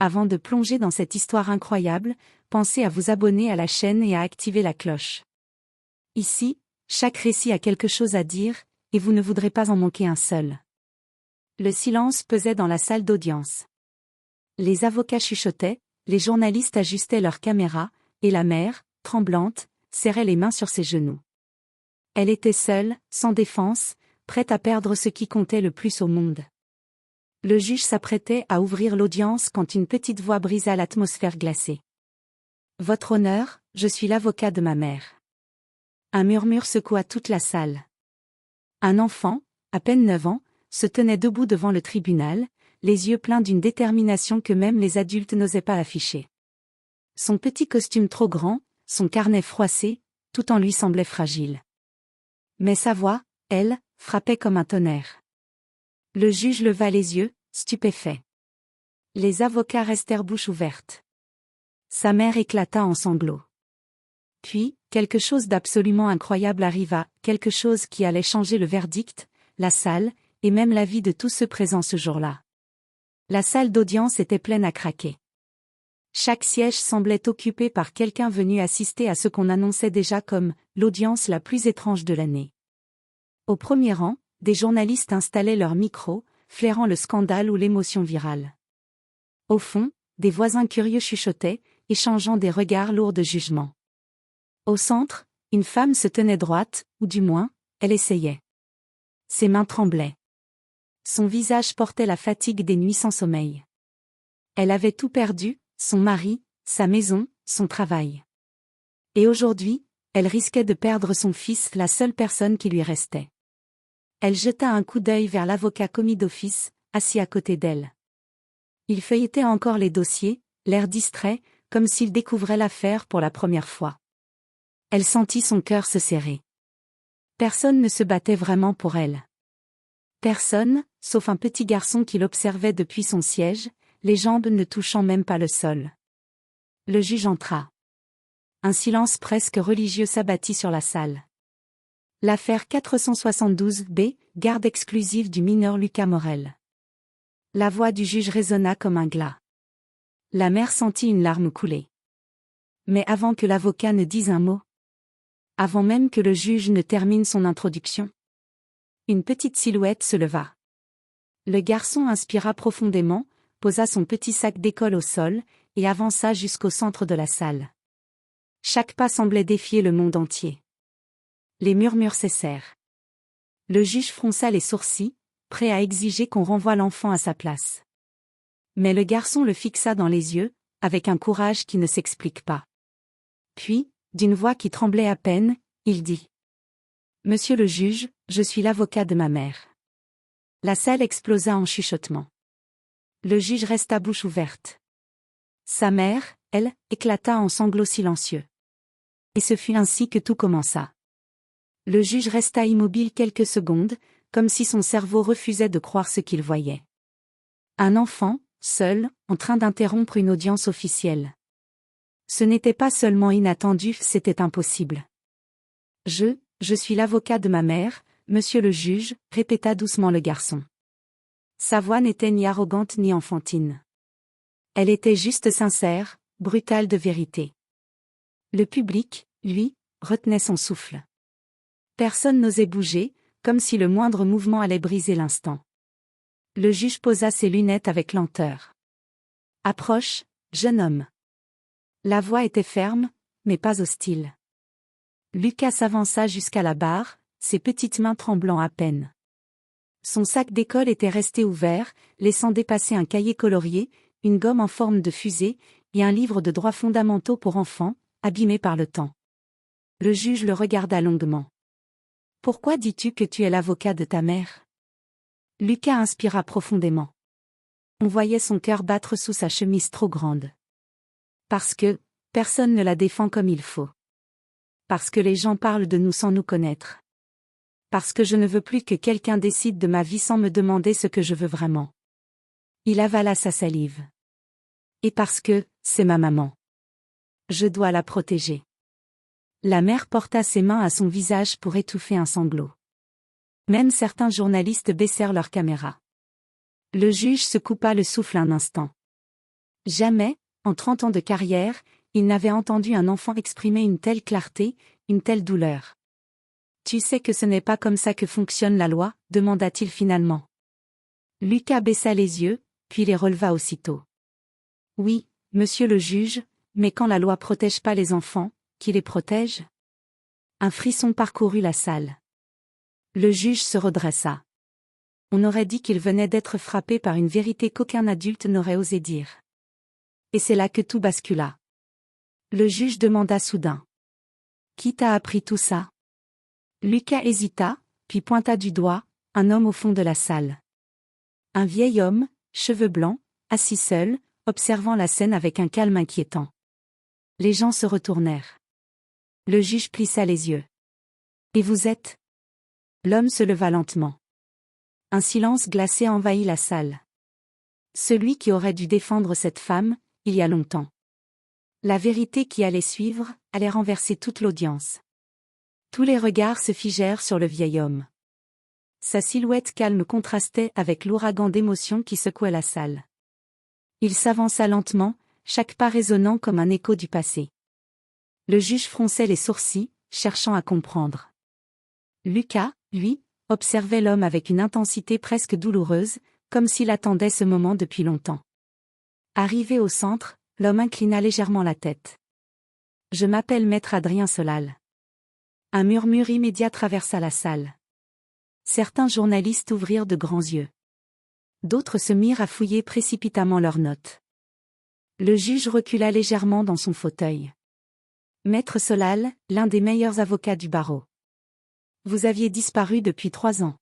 Avant de plonger dans cette histoire incroyable, pensez à vous abonner à la chaîne et à activer la cloche. Ici, chaque récit a quelque chose à dire, et vous ne voudrez pas en manquer un seul. Le silence pesait dans la salle d'audience. Les avocats chuchotaient, les journalistes ajustaient leurs caméras, et la mère, tremblante, serrait les mains sur ses genoux. Elle était seule, sans défense, prête à perdre ce qui comptait le plus au monde. Le juge s'apprêtait à ouvrir l'audience quand une petite voix brisa l'atmosphère glacée. « Votre honneur, je suis l'avocat de ma mère. » Un murmure secoua toute la salle. Un enfant, à peine 9 ans, se tenait debout devant le tribunal, les yeux pleins d'une détermination que même les adultes n'osaient pas afficher. Son petit costume trop grand, son carnet froissé, tout en lui semblait fragile. Mais sa voix, elle, frappait comme un tonnerre. Le juge leva les yeux, stupéfait. Les avocats restèrent bouche ouverte. Sa mère éclata en sanglots. Puis, quelque chose d'absolument incroyable arriva, quelque chose qui allait changer le verdict, la salle, et même la vie de tous ceux présents ce jour-là. La salle d'audience était pleine à craquer. Chaque siège semblait occupé par quelqu'un venu assister à ce qu'on annonçait déjà comme l'audience la plus étrange de l'année. Au premier rang, des journalistes installaient leurs micros, flairant le scandale ou l'émotion virale. Au fond, des voisins curieux chuchotaient, échangeant des regards lourds de jugement. Au centre, une femme se tenait droite, ou du moins, elle essayait. Ses mains tremblaient. Son visage portait la fatigue des nuits sans sommeil. Elle avait tout perdu, son mari, sa maison, son travail. Et aujourd'hui, elle risquait de perdre son fils, la seule personne qui lui restait. Elle jeta un coup d'œil vers l'avocat commis d'office, assis à côté d'elle. Il feuilletait encore les dossiers, l'air distrait, comme s'il découvrait l'affaire pour la première fois. Elle sentit son cœur se serrer. Personne ne se battait vraiment pour elle. Personne, sauf un petit garçon qui l'observait depuis son siège, les jambes ne touchant même pas le sol. Le juge entra. Un silence presque religieux s'abattit sur la salle. L'affaire 472-B, garde exclusive du mineur Lucas Morel. La voix du juge résonna comme un glas. La mère sentit une larme couler. Mais avant que l'avocat ne dise un mot, avant même que le juge ne termine son introduction, une petite silhouette se leva. Le garçon inspira profondément, posa son petit sac d'école au sol, et avança jusqu'au centre de la salle. Chaque pas semblait défier le monde entier. Les murmures cessèrent. Le juge fronça les sourcils, prêt à exiger qu'on renvoie l'enfant à sa place. Mais le garçon le fixa dans les yeux, avec un courage qui ne s'explique pas. Puis, d'une voix qui tremblait à peine, il dit : « Monsieur le juge, je suis l'avocat de ma mère. » La salle explosa en chuchotements. Le juge resta bouche ouverte. Sa mère, elle, éclata en sanglots silencieux. Et ce fut ainsi que tout commença. Le juge resta immobile quelques secondes, comme si son cerveau refusait de croire ce qu'il voyait. Un enfant, seul, en train d'interrompre une audience officielle. Ce n'était pas seulement inattendu, c'était impossible. Je suis l'avocat de ma mère, monsieur le juge, répéta doucement le garçon. Sa voix n'était ni arrogante ni enfantine. Elle était juste sincère, brutale de vérité. Le public, lui, retenait son souffle. Personne n'osait bouger, comme si le moindre mouvement allait briser l'instant. Le juge posa ses lunettes avec lenteur. « Approche, jeune homme. » La voix était ferme, mais pas hostile. Lucas s'avança jusqu'à la barre, ses petites mains tremblant à peine. Son sac d'école était resté ouvert, laissant dépasser un cahier colorié, une gomme en forme de fusée, et un livre de droits fondamentaux pour enfants, abîmé par le temps. Le juge le regarda longuement. « Pourquoi dis-tu que tu es l'avocat de ta mère ?» Lucas inspira profondément. On voyait son cœur battre sous sa chemise trop grande. « Parce que, personne ne la défend comme il faut. Parce que les gens parlent de nous sans nous connaître. Parce que je ne veux plus que quelqu'un décide de ma vie sans me demander ce que je veux vraiment. » Il avala sa salive. « Et parce que, c'est ma maman. Je dois la protéger. » La mère porta ses mains à son visage pour étouffer un sanglot. Même certains journalistes baissèrent leurs caméras. Le juge se coupa le souffle un instant. Jamais, en 30 ans de carrière, il n'avait entendu un enfant exprimer une telle clarté, une telle douleur. « Tu sais que ce n'est pas comme ça que fonctionne la loi ?» demanda-t-il finalement. Lucas baissa les yeux, puis les releva aussitôt. « Oui, monsieur le juge, mais quand la loi protège pas les enfants, qui les protège ?» Un frisson parcourut la salle. Le juge se redressa. On aurait dit qu'il venait d'être frappé par une vérité qu'aucun adulte n'aurait osé dire. Et c'est là que tout bascula. Le juge demanda soudain. « Qui t'a appris tout ça ?» Lucas hésita, puis pointa du doigt un homme au fond de la salle. Un vieil homme, cheveux blancs, assis seul, observant la scène avec un calme inquiétant. Les gens se retournèrent. Le juge plissa les yeux. « Et vous êtes ?» L'homme se leva lentement. Un silence glacé envahit la salle. Celui qui aurait dû défendre cette femme, il y a longtemps. La vérité qui allait suivre, allait renverser toute l'audience. Tous les regards se figèrent sur le vieil homme. Sa silhouette calme contrastait avec l'ouragan d'émotions qui secouait la salle. Il s'avança lentement, chaque pas résonnant comme un écho du passé. Le juge fronçait les sourcils, cherchant à comprendre. Lucas, lui, observait l'homme avec une intensité presque douloureuse, comme s'il attendait ce moment depuis longtemps. Arrivé au centre, l'homme inclina légèrement la tête. « Je m'appelle Maître Adrien Solal. » Un murmure immédiat traversa la salle. Certains journalistes ouvrirent de grands yeux. D'autres se mirent à fouiller précipitamment leurs notes. Le juge recula légèrement dans son fauteuil. « Maître Solal, l'un des meilleurs avocats du barreau. Vous aviez disparu depuis 3 ans. »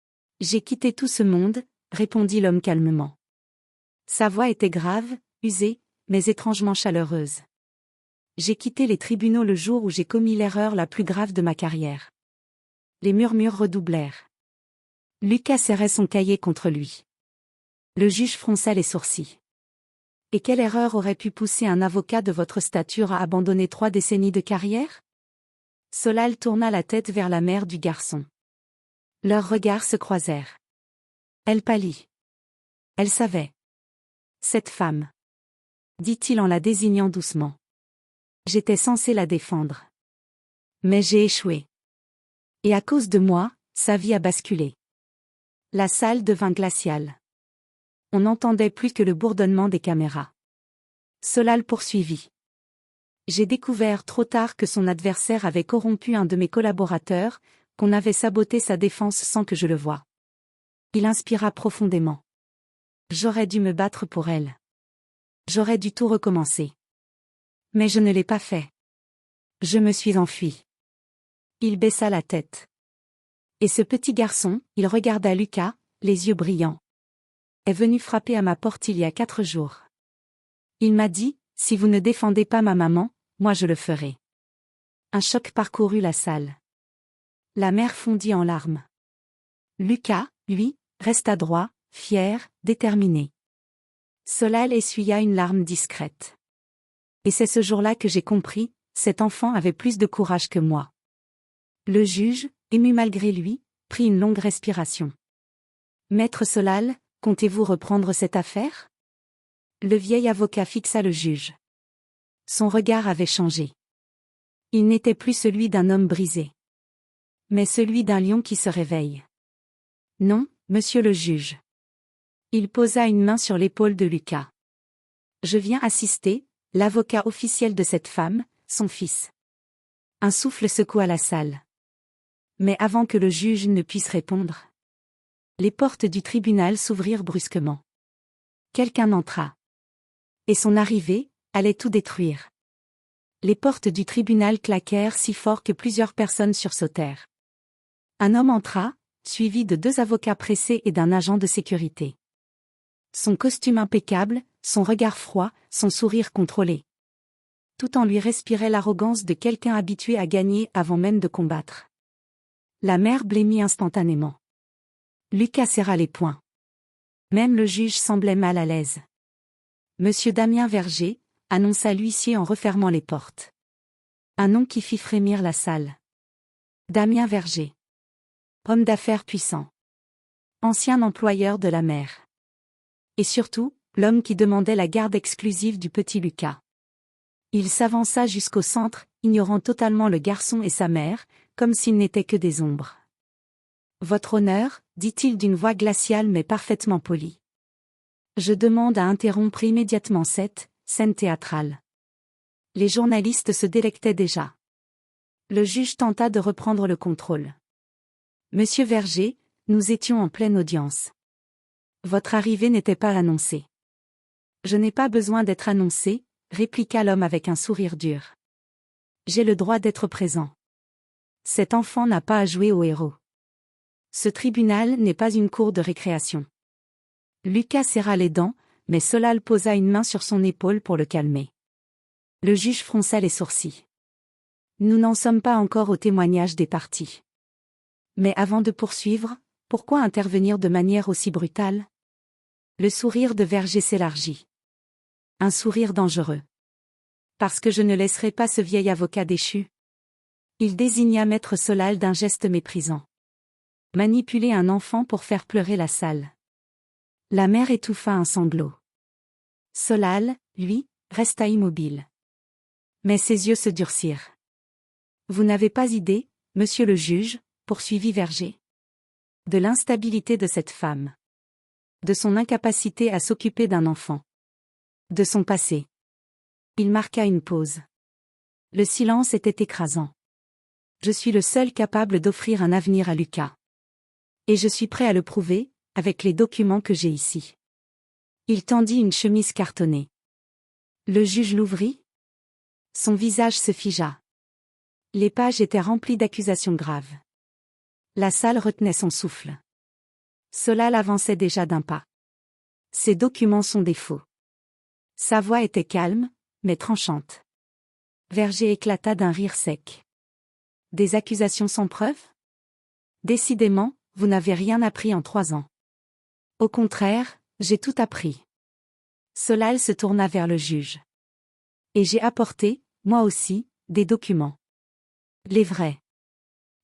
« J'ai quitté tout ce monde, » répondit l'homme calmement. Sa voix était grave, usée, mais étrangement chaleureuse. « J'ai quitté les tribunaux le jour où j'ai commis l'erreur la plus grave de ma carrière. » Les murmures redoublèrent. Lucas serrait son cahier contre lui. Le juge fronça les sourcils. « Et quelle erreur aurait pu pousser un avocat de votre stature à abandonner 3 décennies de carrière ?» Solal tourna la tête vers la mère du garçon. Leurs regards se croisèrent. Elle pâlit. Elle savait. « Cette femme. » dit-il en la désignant doucement. « J'étais censé la défendre. Mais j'ai échoué. Et à cause de moi, sa vie a basculé. » La salle devint glaciale. On n'entendait plus que le bourdonnement des caméras. Solal poursuivit. « J'ai découvert trop tard que son adversaire avait corrompu un de mes collaborateurs, qu'on avait saboté sa défense sans que je le voie. Il inspira profondément. J'aurais dû me battre pour elle. J'aurais dû tout recommencer. Mais je ne l'ai pas fait. Je me suis enfui. » Il baissa la tête. Et ce petit garçon, il regarda Lucas, les yeux brillants. « Est venu frapper à ma porte il y a 4 jours. Il m'a dit, si vous ne défendez pas ma maman, moi je le ferai. » Un choc parcourut la salle. La mère fondit en larmes. Lucas, lui, resta droit, fier, déterminé. Solal essuya une larme discrète. « Et c'est ce jour-là que j'ai compris, cet enfant avait plus de courage que moi. » Le juge, ému malgré lui, prit une longue respiration. « Maître Solal, comptez-vous reprendre cette affaire ?» Le vieil avocat fixa le juge. Son regard avait changé. Il n'était plus celui d'un homme brisé, mais celui d'un lion qui se réveille. « Non, monsieur le juge. » Il posa une main sur l'épaule de Lucas. « Je viens assister, l'avocat officiel de cette femme, son fils. » Un souffle secoua la salle. Mais avant que le juge ne puisse répondre, les portes du tribunal s'ouvrirent brusquement. Quelqu'un entra. Et son arrivée allait tout détruire. Les portes du tribunal claquèrent si fort que plusieurs personnes sursautèrent. Un homme entra, suivi de 2 avocats pressés et d'un agent de sécurité. Son costume impeccable, son regard froid, son sourire contrôlé. Tout en lui respirait l'arrogance de quelqu'un habitué à gagner avant même de combattre. La mère blêmit instantanément. Lucas serra les poings. Même le juge semblait mal à l'aise. « Monsieur Damien Verger », annonça l'huissier en refermant les portes. Un nom qui fit frémir la salle. Damien Verger. Homme d'affaires puissant. Ancien employeur de la mère. Et surtout, l'homme qui demandait la garde exclusive du petit Lucas. Il s'avança jusqu'au centre, ignorant totalement le garçon et sa mère, comme s'ils n'étaient que des ombres. « Votre honneur » dit-il d'une voix glaciale mais parfaitement polie. « Je demande à interrompre immédiatement cette scène théâtrale. » Les journalistes se délectaient déjà. Le juge tenta de reprendre le contrôle. « Monsieur Verger, nous étions en pleine audience. Votre arrivée n'était pas annoncée. »« Je n'ai pas besoin d'être annoncé, » répliqua l'homme avec un sourire dur. « J'ai le droit d'être présent. Cet enfant n'a pas à jouer au héros. Ce tribunal n'est pas une cour de récréation. » Lucas serra les dents, mais Solal posa une main sur son épaule pour le calmer. Le juge fronça les sourcils. « Nous n'en sommes pas encore au témoignage des parties. Mais avant de poursuivre, pourquoi intervenir de manière aussi brutale ?» Le sourire de Verger s'élargit. Un sourire dangereux. « Parce que je ne laisserai pas ce vieil avocat déchu. » Il désigna maître Solal d'un geste méprisant. « Manipuler un enfant pour faire pleurer la salle. » La mère étouffa un sanglot. Solal, lui, resta immobile. Mais ses yeux se durcirent. « Vous n'avez pas idée, monsieur le juge, » poursuivit Verger, « de l'instabilité de cette femme. De son incapacité à s'occuper d'un enfant. De son passé. » Il marqua une pause. Le silence était écrasant. « Je suis le seul capable d'offrir un avenir à Lucas. Et je suis prêt à le prouver, avec les documents que j'ai ici. » Il tendit une chemise cartonnée. Le juge l'ouvrit. Son visage se figea. Les pages étaient remplies d'accusations graves. La salle retenait son souffle. Solal avançait déjà d'un pas. « Ces documents sont des faux. » Sa voix était calme, mais tranchante. Verger éclata d'un rire sec. « Des accusations sans preuve ? Décidément, vous n'avez rien appris en 3 ans. Au contraire, j'ai tout appris. » Solal se tourna vers le juge. « Et j'ai apporté, moi aussi, des documents. Les vrais.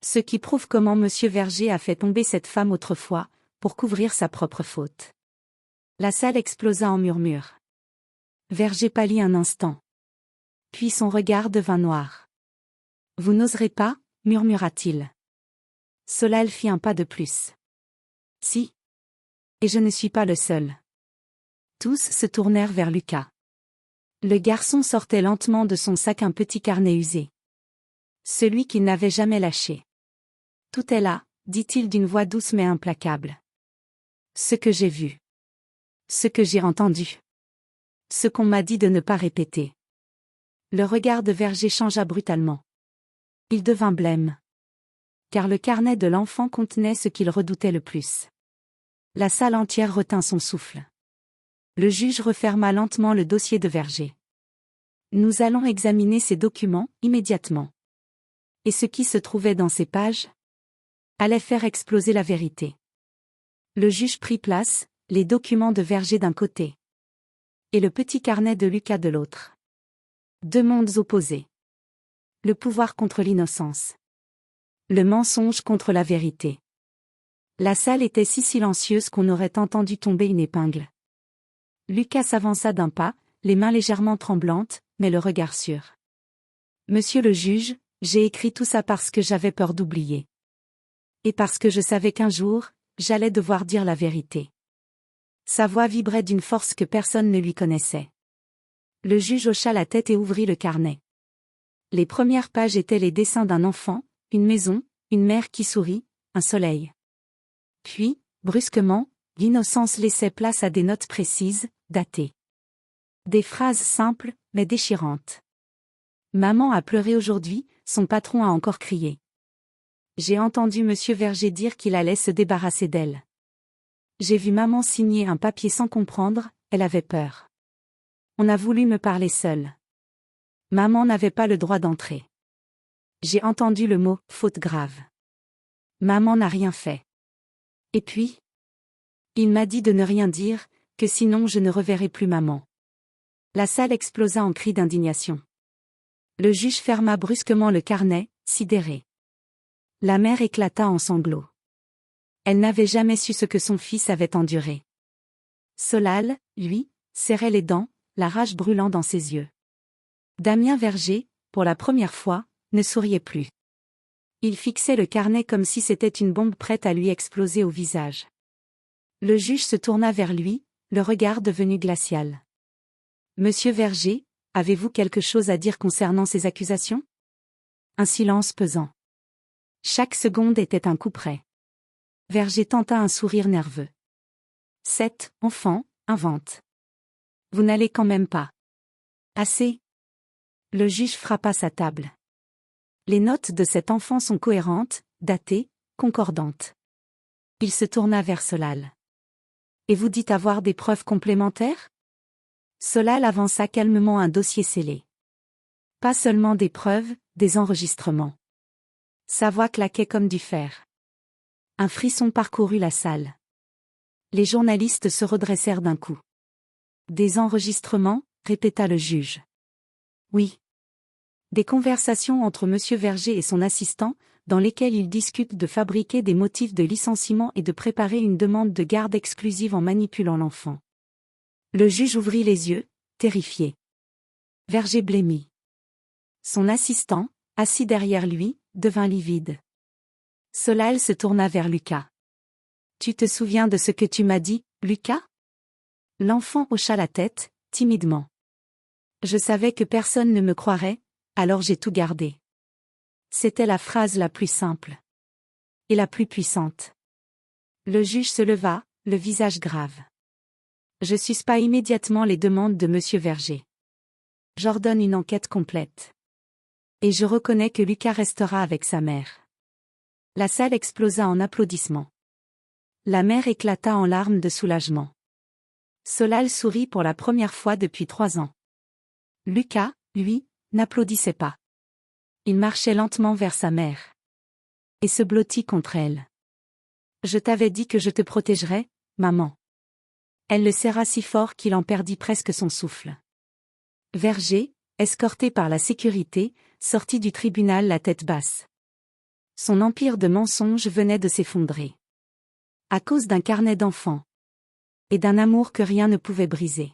Ce qui prouve comment monsieur Verger a fait tomber cette femme autrefois, pour couvrir sa propre faute. » La salle explosa en murmures. Verger pâlit un instant. Puis son regard devint noir. « Vous n'oserez pas » murmura-t-il. Solal fit un pas de plus. « Si. Et je ne suis pas le seul. » Tous se tournèrent vers Lucas. Le garçon sortait lentement de son sac un petit carnet usé. Celui qu'il n'avait jamais lâché. « Tout est là » dit-il d'une voix douce mais implacable. « Ce que j'ai vu. Ce que j'ai entendu. Ce qu'on m'a dit de ne pas répéter. » Le regard de Verger changea brutalement. Il devint blême. Car le carnet de l'enfant contenait ce qu'il redoutait le plus. La salle entière retint son souffle. Le juge referma lentement le dossier de Verger. « Nous allons examiner ces documents, immédiatement. » Et ce qui se trouvait dans ces pages allait faire exploser la vérité. Le juge prit place, les documents de Verger d'un côté. Et le petit carnet de Lucas de l'autre. 2 mondes opposés. Le pouvoir contre l'innocence. Le mensonge contre la vérité. La salle était si silencieuse qu'on aurait entendu tomber une épingle. Lucas s'avança d'un pas, les mains légèrement tremblantes, mais le regard sûr. « Monsieur le juge, j'ai écrit tout ça parce que j'avais peur d'oublier. Et parce que je savais qu'un jour, j'allais devoir dire la vérité. » Sa voix vibrait d'une force que personne ne lui connaissait. Le juge hocha la tête et ouvrit le carnet. Les premières pages étaient les dessins d'un enfant, une maison, une mère qui sourit, un soleil. Puis, brusquement, l'innocence laissait place à des notes précises, datées. Des phrases simples, mais déchirantes. « Maman a pleuré aujourd'hui, son patron a encore crié. J'ai entendu monsieur Verger dire qu'il allait se débarrasser d'elle. J'ai vu maman signer un papier sans comprendre, elle avait peur. On a voulu me parler seule. Maman n'avait pas le droit d'entrer. J'ai entendu le mot « faute grave ». Maman n'a rien fait. Et puis, il m'a dit de ne rien dire, que sinon je ne reverrai plus maman. » La salle explosa en cris d'indignation. Le juge ferma brusquement le carnet, sidéré. La mère éclata en sanglots. Elle n'avait jamais su ce que son fils avait enduré. Solal, lui, serrait les dents, la rage brûlant dans ses yeux. Damien Verger, pour la première fois, ne souriait plus. Il fixait le carnet comme si c'était une bombe prête à lui exploser au visage. Le juge se tourna vers lui, le regard devenu glacial. « Monsieur Verger, avez-vous quelque chose à dire concernant ces accusations ?» Un silence pesant. Chaque seconde était un coup près. Verger tenta un sourire nerveux. « Cet enfant invente. Vous n'allez quand même pas. » Assez. Le juge frappa sa table. Les notes de cet enfant sont cohérentes, datées, concordantes. Il se tourna vers Solal. « Et vous dites avoir des preuves complémentaires ?» Solal avança calmement un dossier scellé. Pas seulement des preuves, des enregistrements. Sa voix claquait comme du fer. Un frisson parcourut la salle. Les journalistes se redressèrent d'un coup. Des enregistrements, répéta le juge. Oui. Des conversations entre Monsieur Verger et son assistant, dans lesquelles ils discutent de fabriquer des motifs de licenciement et de préparer une demande de garde exclusive en manipulant l'enfant. Le juge ouvrit les yeux, terrifié. Verger blêmit. Son assistant, assis derrière lui, devint livide. Solal se tourna vers Lucas. « Tu te souviens de ce que tu m'as dit, Lucas ?» L'enfant hocha la tête, timidement. « Je savais que personne ne me croirait, alors j'ai tout gardé. » C'était la phrase la plus simple. Et la plus puissante. Le juge se leva, le visage grave. « Je suspends immédiatement les demandes de Monsieur Verger. J'ordonne une enquête complète. Et je reconnais que Lucas restera avec sa mère. » La salle explosa en applaudissements. La mère éclata en larmes de soulagement. Solal sourit pour la première fois depuis 3 ans. Lucas, lui, n'applaudissait pas. Il marchait lentement vers sa mère. Et se blottit contre elle. « Je t'avais dit que je te protégerais, maman. » Elle le serra si fort qu'il en perdit presque son souffle. Verger, escorté par la sécurité, sortit du tribunal la tête basse. Son empire de mensonges venait de s'effondrer. À cause d'un carnet d'enfant. Et d'un amour que rien ne pouvait briser.